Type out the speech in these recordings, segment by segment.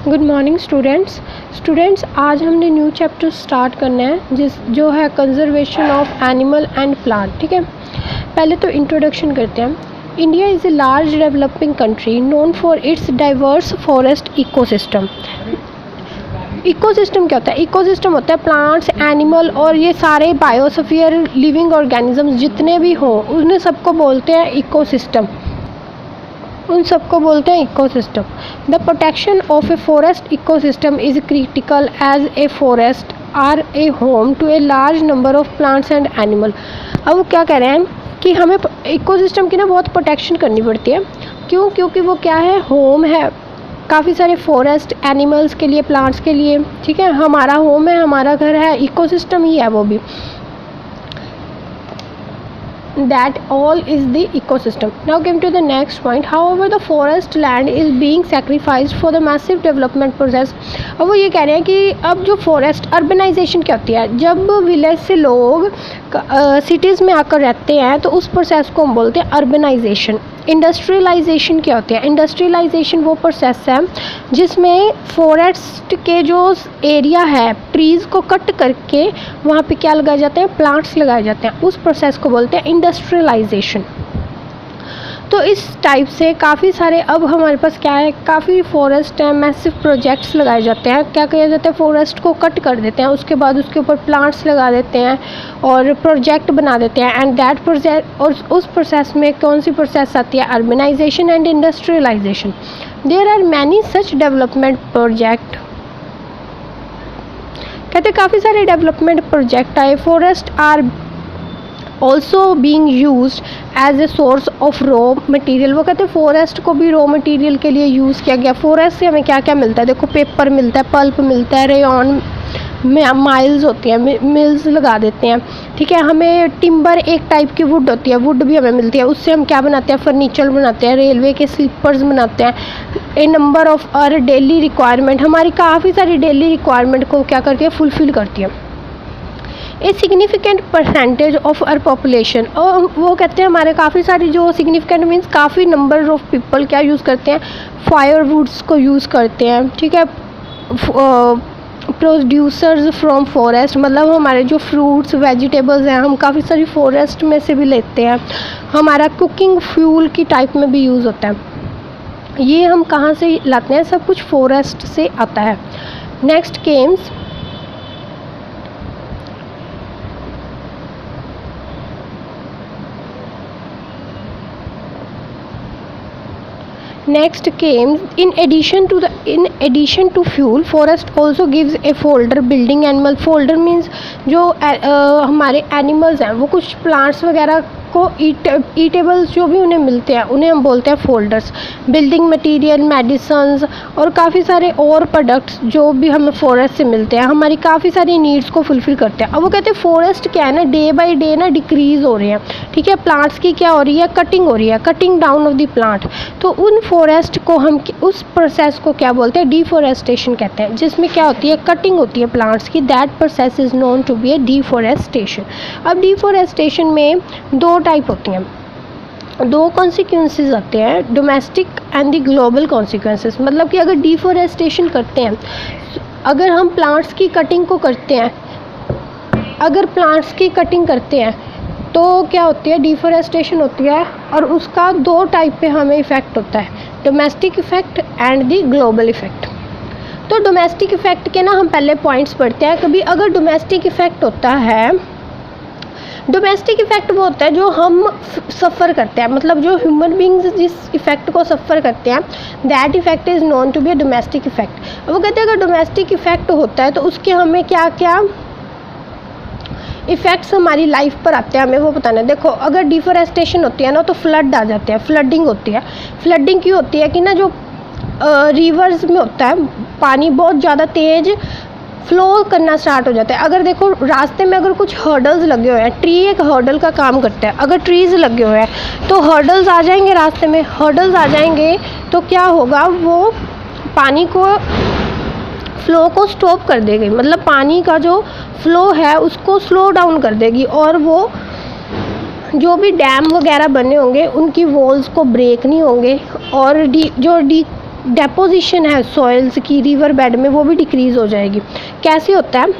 Good morning students आज हमने new chapter start करना है जो है conservation of animal and plant. ठीक है, पहले तो इंट्रोडक्शन करते हैं। India is a large developing country known for its diverse forest ecosystem. Ecosystem क्या होता है? इकोसिस्टम होता है प्लांट्स, एनिमल और ये सारे बायोस्फीयर लिविंग ऑर्गेनिजम्स जितने भी हों उन्हें सबको बोलते हैं इकोसिस्टम। उन सबको बोलते हैं ecosystem. The protection of a forest ecosystem is critical as a forest are a home to a large number of plants and animal. अब वो क्या कह रहे हैं कि हमें इकोसिस्टम की ना बहुत प्रोटेक्शन करनी पड़ती है। क्यों? क्योंकि वो क्या है, होम है काफ़ी सारे फॉरेस्ट एनिमल्स के लिए, प्लांट्स के लिए। ठीक है, हमारा होम है, हमारा घर है, इकोसिस्टम ही है वो भी। That all is the ecosystem. Now came to the next point. However, the forest land is being sacrificed for the massive development process. अब वो ये कह रहे हैं कि अब जो फॉरेस्ट अर्बनाइजेशन क्या होती है, जब विलेज से लोग सिटीज़ में आकर रहते हैं तो उस प्रोसेस को हम बोलते हैं अर्बनाइजेशन। इंडस्ट्रियलाइजेशन क्या होती है? इंडस्ट्रियलाइजेशन वो प्रोसेस है जिसमें फॉरेस्ट के जो एरिया है, ट्रीज़ को कट करके वहाँ पे क्या लगाए जाते हैं, प्लांट्स लगाए जाते हैं। उस प्रोसेस को बोलते हैं इंडस्ट्रियलाइजेशन। तो इस टाइप से काफ़ी सारे अब हमारे पास क्या है, काफ़ी फॉरेस्ट हैं, मैसिव प्रोजेक्ट्स लगाए जाते हैं। क्या किया जाता है, फॉरेस्ट को कट कर देते हैं, उसके बाद उसके ऊपर प्लांट्स लगा देते हैं और प्रोजेक्ट बना देते हैं। एंड दैट प्रोसेस, और उस प्रोसेस में कौन सी प्रोसेस आती है, urbanisation and industrialisation. There are many such development project. कहते हैं काफ़ी सारे डेवलपमेंट प्रोजेक्ट आए। Forest are also being use as a source of raw material. वो कहते हैं फॉरेस्ट को भी रॉ मटीरियल के लिए यूज़ किया गया। फॉरेस्ट से हमें क्या क्या मिलता है? देखो, पेपर मिलता है, पल्प मिलता है, रेयॉन माइल्स होती हैं, मिल्स लगा देते हैं। ठीक है, हमें टिम्बर एक टाइप की वुड होती है, वुड भी हमें मिलती है। उससे हम क्या बनाते हैं, फर्नीचर बनाते हैं, रेलवे के स्लीपर्स बनाते हैं। A number of our daily requirement, हमारी काफ़ी सारी डेली रिक्वायरमेंट को क्या करती है, फुलफ़िल करती है। A significant percentage of our population, और वो कहते हैं हमारे काफ़ी सारी जो सिग्निफिकेंट मीन्स काफ़ी नंबर ऑफ पीपल क्या यूज़ करते हैं, फायरवुड्स को यूज़ करते हैं। ठीक है, प्रोड्यूसर्स फ्रॉम फॉरेस्ट, मतलब हमारे जो फ्रूट्स वेजिटेबल्स हैं हम काफ़ी सारी फॉरेस्ट में से भी लेते हैं। हमारा कुकिंग फ्यूल की टाइप में भी यूज़ होता है। ये हम कहाँ से लाते हैं? सब कुछ फॉरेस्ट से आता है। Next Kemps Next came in addition to fuel, forest also gives a folder building animal. Folder means जो हमारे एनिमल्स हैं वो कुछ प्लांट्स वगैरह को ईटेबल्स जो भी उन्हें मिलते हैं उन्हें हम बोलते हैं फोल्डर्स। बिल्डिंग मटेरियल, मेडिसन्स और काफ़ी सारे और प्रोडक्ट्स जो भी हमें फॉरेस्ट से मिलते हैं हमारी काफ़ी सारी नीड्स को फुलफ़िल करते हैं। अब वो कहते हैं फॉरेस्ट क्या है ना, डे बाई डे ना डिक्रीज़ हो रहे हैं। ठीक है, प्लांट्स की क्या हो रही है, कटिंग हो रही है, cutting down of the plant. तो उन फॉरेस्ट को हम उस प्रोसेस को क्या बोलते हैं, डिफॉरेस्टेशन कहते हैं, जिसमें क्या होती है, कटिंग होती है प्लांट्स की। That process is known to be a deforestation. अब डिफॉरेस्टेशन में दो टाइप होती हैं, दो कॉन्सिक्वेंसेस आते हैं, domestic and the global consequences. मतलब कि अगर डिफॉरेस्टेशन करते हैं, अगर हम प्लांट्स की कटिंग को करते हैं, अगर प्लांट्स की कटिंग करते हैं तो क्या होती है, डिफॉरेस्टेशन होती है और उसका दो टाइप पे हमें इफ़ेक्ट होता है, domestic effect and the global effect. तो डोमेस्टिक इफ़ेक्ट के ना हम पहले पॉइंट्स पढ़ते हैं। कभी अगर डोमेस्टिक इफ़ेक्ट होता है, डोमेस्टिक इफ़ेक्ट वो होता है जो हम सफ़र करते हैं, मतलब जो ह्यूमन बींग्स जिस इफ़ेक्ट को सफ़र करते हैं, that effect is known to be a domestic effect. वो कहते हैं अगर डोमेस्टिक इफ़ेक्ट होता है तो उसके हमें क्या क्या इफ़ेक्ट्स हमारी लाइफ पर आते हैं, हमें वो बताना है। देखो, अगर डिफॉरेस्टेशन होती है ना तो फ्लड आ जाते हैं, फ्लडिंग होती है। फ्लडिंग क्यों होती है कि ना जो रिवर्स में होता है पानी बहुत ज़्यादा तेज़ फ्लो करना स्टार्ट हो जाता है। अगर देखो रास्ते में अगर कुछ हर्डल्स लगे हुए हैं, ट्री एक हर्डल का काम करता है, अगर ट्रीज़ लगे हुए हैं तो हर्डल्स आ जाएंगे रास्ते में, हर्डल्स आ जाएंगे तो क्या होगा, वो पानी को फ़्लो को स्टॉप कर देगी, मतलब पानी का जो फ़्लो है उसको स्लो डाउन कर देगी और वो जो भी डैम वगैरह बने होंगे उनकी वॉल्स को ब्रेक नहीं होंगे और डेपोजिशन है सॉइल्स की रिवर बेड में वो भी डिक्रीज़ हो जाएगी। कैसे होता है,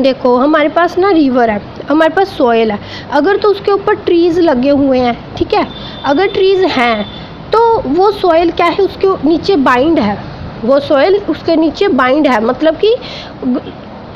देखो हमारे पास ना रिवर है, हमारे पास सॉइल है, अगर तो उसके ऊपर ट्रीज़ लगे हुए हैं, ठीक है, अगर ट्रीज़ हैं तो वो सॉइल क्या है उसके नीचे बाइंड है, वो सॉइल उसके नीचे बाइंड है, मतलब कि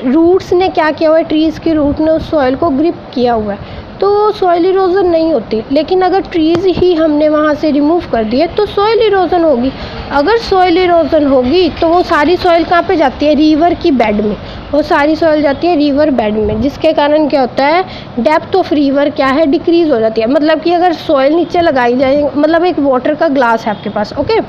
रूट्स ने क्या किया हुआ है, ट्रीज़ के रूट ने उस सॉइल को ग्रिप किया हुआ है, तो सॉइल इरोजन नहीं होती। लेकिन अगर ट्रीज़ ही हमने वहाँ से रिमूव कर दिए तो सॉइल इरोजन होगी। अगर सॉइल इरोजन होगी तो वो सारी सॉइल कहाँ पे जाती है, रिवर की बेड में, वो सारी सॉइल जाती है रिवर बेड में, जिसके कारण क्या होता है, डेप्थ ऑफ रिवर क्या है, डिक्रीज़ हो जाती है। मतलब कि अगर सॉइल नीचे लगाई जाए, मतलब एक वाटर का ग्लास है आपके पास, ओके,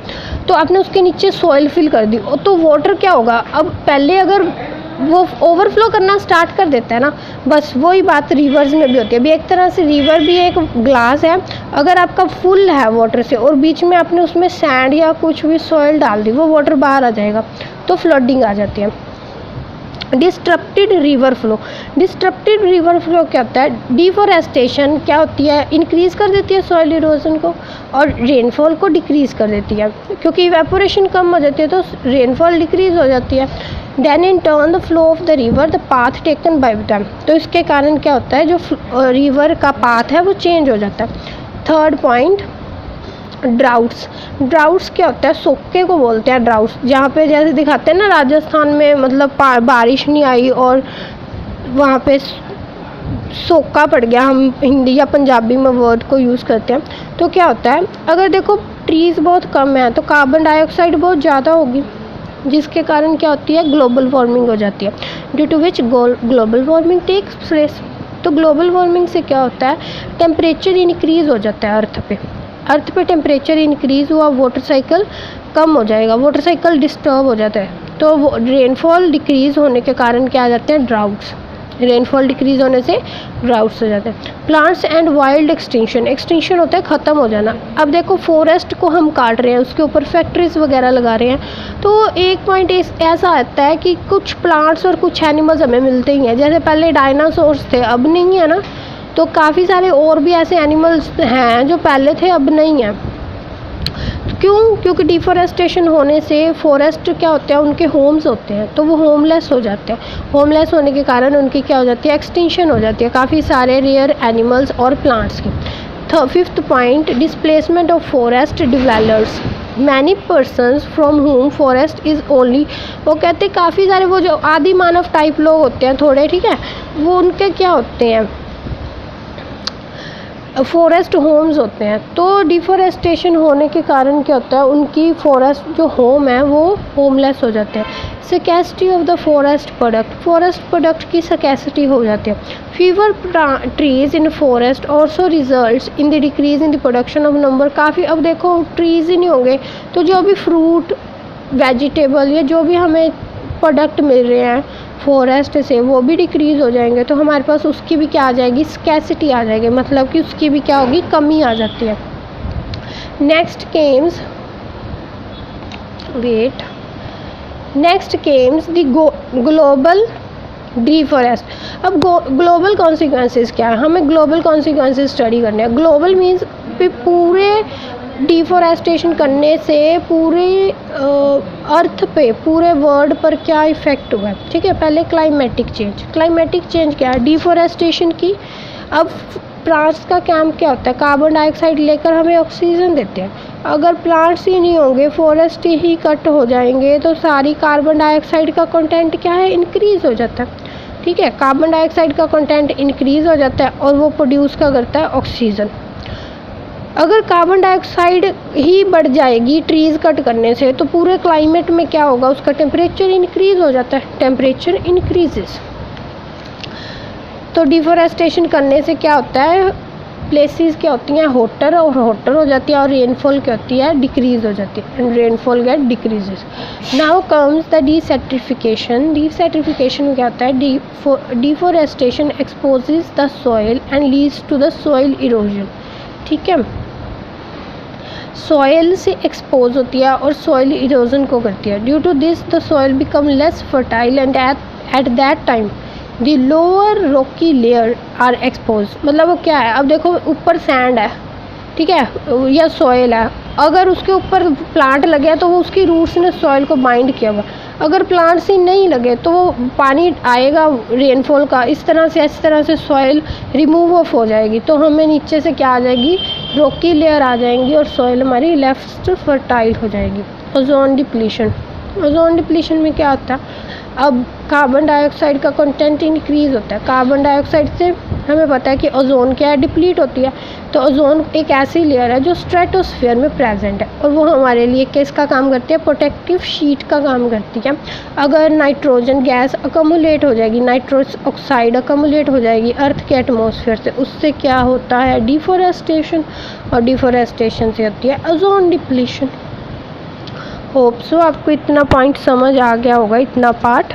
तो आपने उसके नीचे सॉइल फिल कर दी, तो वाटर क्या होगा, अब पहले अगर वो ओवरफ्लो करना स्टार्ट कर देता है ना, बस वही बात रिवर्स में भी होती है। अभी एक तरह से रिवर भी एक ग्लास है, अगर आपका फुल है वाटर से और बीच में आपने उसमें सैंड या कुछ भी सॉइल डाल दी, वो वाटर बाहर आ जाएगा, तो फ्लडिंग आ जाती है। Disrupted river flow, disrupted river flow क्या होता है, डिफॉरेस्टेशन क्या होती है, इंक्रीज़ कर देती है सॉइल इरोजन को और रेनफॉल को डिक्रीज़ कर देती है, क्योंकि इवेपोरेशन कम हो जाती है तो रेनफॉल डिक्रीज़ हो जाती है। Then in turn the flow of the river the path taken by dam, तो इसके कारण क्या होता है, जो रिवर का पाथ है वो चेंज हो जाता है। थर्ड पॉइंट, ड्राउट्स, ड्राउट्स क्या होता है, सोखे को बोलते हैं ड्राउट्स, जहाँ पे जैसे दिखाते हैं ना राजस्थान में, मतलब बारिश नहीं आई और वहाँ पे सोखा पड़ गया, हम हिंदी या पंजाबी में वर्ड को यूज़ करते हैं, तो क्या होता है, अगर देखो ट्रीज़ बहुत कम है तो कार्बन डाइऑक्साइड बहुत ज़्यादा होगी, जिसके कारण क्या होती है, ग्लोबल वार्मिंग हो जाती है, due to which global warming takes place. तो ग्लोबल वार्मिंग से क्या होता है, टेम्परेचर इंक्रीज़ हो जाता है अर्थ पे टेम्परेचर इंक्रीज़ हुआ, वाटर साइकिल कम हो जाएगा, वाटर साइकिल डिस्टर्ब हो जाता है, तो रेनफॉल डिक्रीज़ होने के कारण क्या आ जाते हैं, ड्राउट्स, रेनफॉल डिक्रीज़ होने से ड्राउट्स हो जाते हैं। Plants and wild extinction, extinction होता है ख़त्म हो जाना। अब देखो फॉरेस्ट को हम काट रहे हैं, उसके ऊपर फैक्ट्रीज वगैरह लगा रहे हैं, तो एक पॉइंट ऐसा आता है कि कुछ प्लांट्स और कुछ एनिमल्स हमें मिलते ही हैं, जैसे पहले डायनासोर्स थे अब नहीं है ना, तो काफ़ी सारे और भी ऐसे एनिमल्स हैं जो पहले थे अब नहीं हैं। क्यों, क्योंकि डिफॉरेस्टेशन होने से फॉरेस्ट क्या होते हैं, उनके होम्स होते हैं, तो वो होमलेस हो जाते हैं, होमलेस होने के कारण उनकी क्या हो जाती है, एक्सटिंक्शन हो जाती है, काफ़ी सारे रेयर एनिमल्स और प्लांट्स की। Fifth point, displacement of forest developers, many persons from home forest is only, वो कहते हैं काफ़ी सारे वो जो आदि मानव टाइप लोग होते हैं थोड़े, ठीक है, वो उनके क्या होते हैं, फॉरेस्ट होम्स होते हैं, तो डिफॉरेस्टेशन होने के कारण क्या होता है, उनकी फॉरेस्ट जो होम है वो होमलेस हो जाते हैं। Scarcity of the forest product की स्कैसिटी हो जाती है। Fever trees in forest also results in the decrease in the production of number, काफ़ी, अब देखो ट्रीज़ ही नहीं होंगे तो जो भी फ्रूट वेजिटेबल या जो भी हमें प्रोडक्ट मिल रहे हैं फॉरेस्ट से वो भी डिक्रीज़ हो जाएंगे, तो हमारे पास उसकी भी क्या आ जाएगी, स्कैसिटी आ जाएगी, मतलब कि उसकी भी क्या होगी, कमी आ जाती है। Next comes the global deforest. अब ग्लोबल कॉन्सिक्वेंसेस क्या है, हमें ग्लोबल कॉन्सिक्वेंसेस स्टडी करने हैं। ग्लोबल मीन्स पूरे डिफॉरेस्टेशन करने से पूरे अर्थ पे, पूरे वर्ल्ड पर क्या इफ़ेक्ट हुआ है, ठीक है। पहले क्लाइमेटिक चेंज क्या है, डिफॉरेस्टेशन की। अब प्लांट्स का काम क्या होता है, कार्बन डाइऑक्साइड लेकर हमें ऑक्सीजन देते हैं, अगर प्लांट्स ही नहीं होंगे, फॉरेस्ट ही कट हो जाएंगे, तो सारी कार्बन डाइऑक्साइड का कंटेंट क्या है, इंक्रीज़ हो जाता है, ठीक है। कार्बन डाइऑक्साइड का कंटेंट इंक्रीज़ हो जाता है और वो प्रोड्यूस क्या करता है, ऑक्सीजन। अगर कार्बन डाइऑक्साइड ही बढ़ जाएगी ट्रीज़ कट करने से, तो पूरे क्लाइमेट में क्या होगा, उसका टेम्परेचर इंक्रीज़ हो जाता है, टेम्परेचर इंक्रीजेस। तो डिफॉरेस्टेशन करने से क्या होता है, प्लेसेस क्या होती हैं, हॉटर हो जाती है, और रेनफॉल क्या होती है, डिक्रीज़ हो जाती है, and rainfall get decreases. Now comes the desertification. Desertification क्या होता है, deforestation exposes the soil and leads to the soil erosion, ठीक है। सॉइल से एक्सपोज होती है और सॉइल इरोजन को करती है। Due to this the soil become less fertile and at that time the lower rocky layer are expose. मतलब वो क्या है, अब देखो ऊपर सैंड है, ठीक है, या सॉइल है, अगर उसके ऊपर प्लांट लगे हैं तो वो उसकी रूट्स ने सॉइल को बाइंड किया हुआ। अगर प्लांट्स ही नहीं लगे तो वो पानी आएगा रेनफॉल का, इस तरह से सॉइल रिमूव ऑफ हो जाएगी, तो हमें नीचे से क्या आ जाएगी, रॉकी लेयर आ जाएंगी और सॉइल हमारी लेफ्ट फर्टाइल हो जाएगी। ओजोन डिप्लीशन, ओजोन डिप्लीशन में क्या होता है, अब कार्बन डाइऑक्साइड का कंटेंट इंक्रीज़ होता है। कार्बन डाइऑक्साइड से हमें पता है कि ओजोन क्या है, डिप्लीट होती है। तो ओजोन एक ऐसी लेयर है जो स्ट्रेटोस्फीयर में प्रेजेंट है और वो हमारे लिए किसका काम करती है, प्रोटेक्टिव शीट का काम करती है। अगर नाइट्रोजन गैस अकमुलेट हो जाएगी, नाइट्रोस ऑक्साइड अकमुलेट हो जाएगी अर्थ के एटमॉस्फेयर से, उससे क्या होता है, डिफॉरेस्टेशन, और डिफॉरेस्टेशन से होती है ओजोन डिप्लीशन। होप सो आपको इतना पॉइंट समझ आ गया होगा, इतना पार्ट।